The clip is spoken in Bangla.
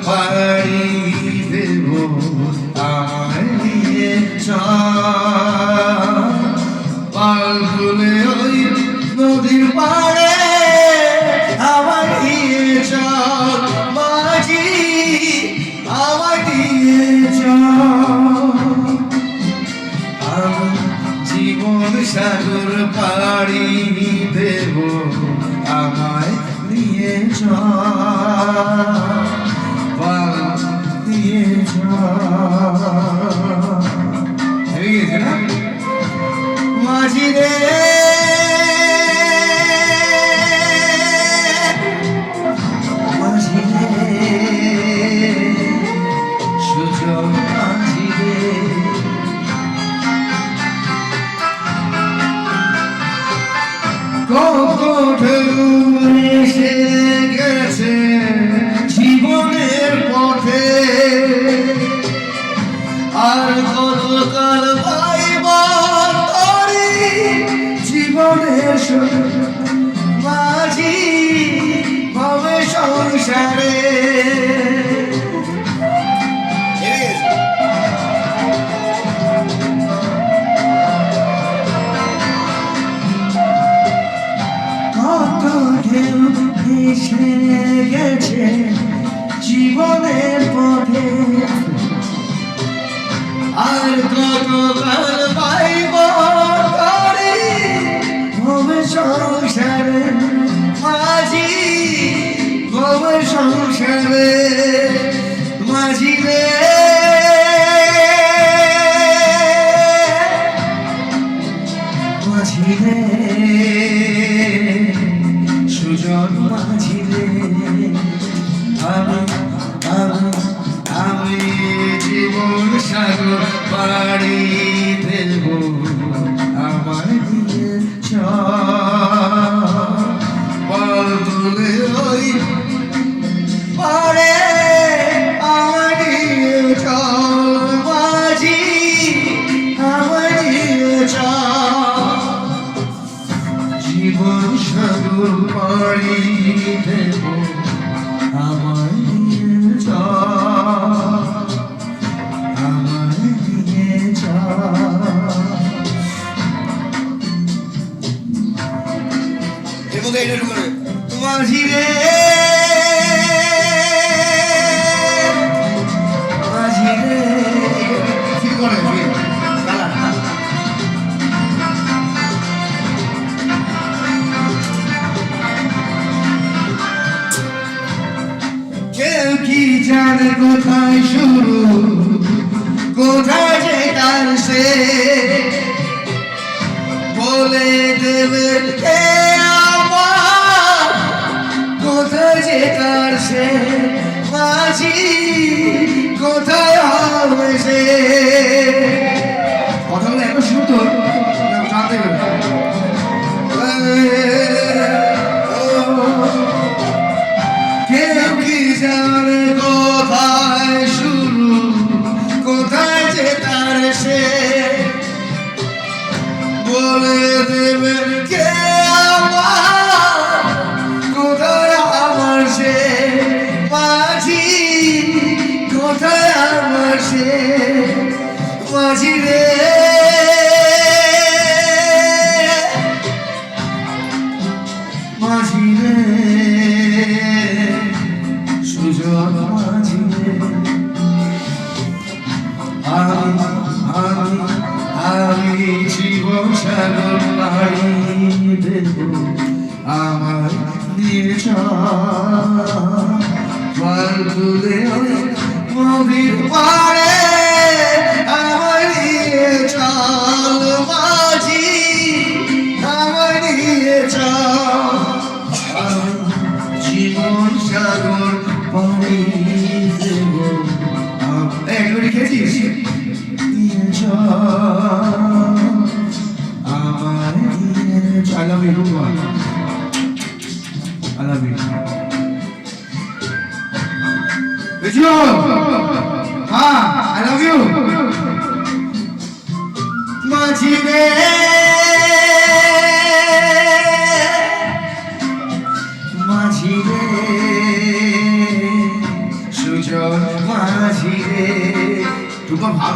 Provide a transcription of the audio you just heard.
পাড়ি দেব আমায় নিয়ে চল পাল তুলে ওই নদীর পাড়ে আমায় নিয়ে চল মাঝি আমায় নিয়ে চল জীবন সাগর পাড়ি দেব আমায় নিয়ে চল দিয়ে চল মাঝি রে মাঝি রে সুজন মাঝি রে কত ঢেউ এসে গেছে জীবনের পথে আর কতকাল পাইব তোরি জীবনের মাঝি ভবে সংসারে কত ঢেউ ভেসে গেছে জীবনের পথে আর কতকাল পাইব তোরে ভবে সংসারে মাঝি ভবে সংসারে মাঝি রে মাঝি রে সুজন মাঝি রে আমি জীবন সাগর পাড়ি দেব আমার দিয়ে চল তুলে ওই পাড়ে আমার দিয়ে চল মাঝি আমার দিয়ে চল জীবন সাগর পাড়ি দেব আমার দিয়ে চল আমার দিয়ে চল মাঝি রে মাঝি রে কি করে কেউ কি জানে কোথায় শুরু কোথায় যে তার সে বলে দেবেন কে আমার কোথায় যে তার সে মাঝি কোথায় হবে সে কথাগুলো এত সুন্দর জানতে কেউ কি জানে কোথায় শুরু কোথায় যে তার সে বলে দেবেন কে আমার কোথায় আমার সে মাঝি কোথায় আমার সে মাঝি রে মাঝি রে সুজন মাঝি রে আমি জীবন সাগর পাড়ি দেব আমার দিয়ে চল তুলে নদীর পাড়ে আমার দিয়ে চল মাঝি আমার দিয়ে চল জীবন সাগর পাড়ি দেব এগুলি খেয়েছিস আমার I love you, Rupa. I love you. It's yours.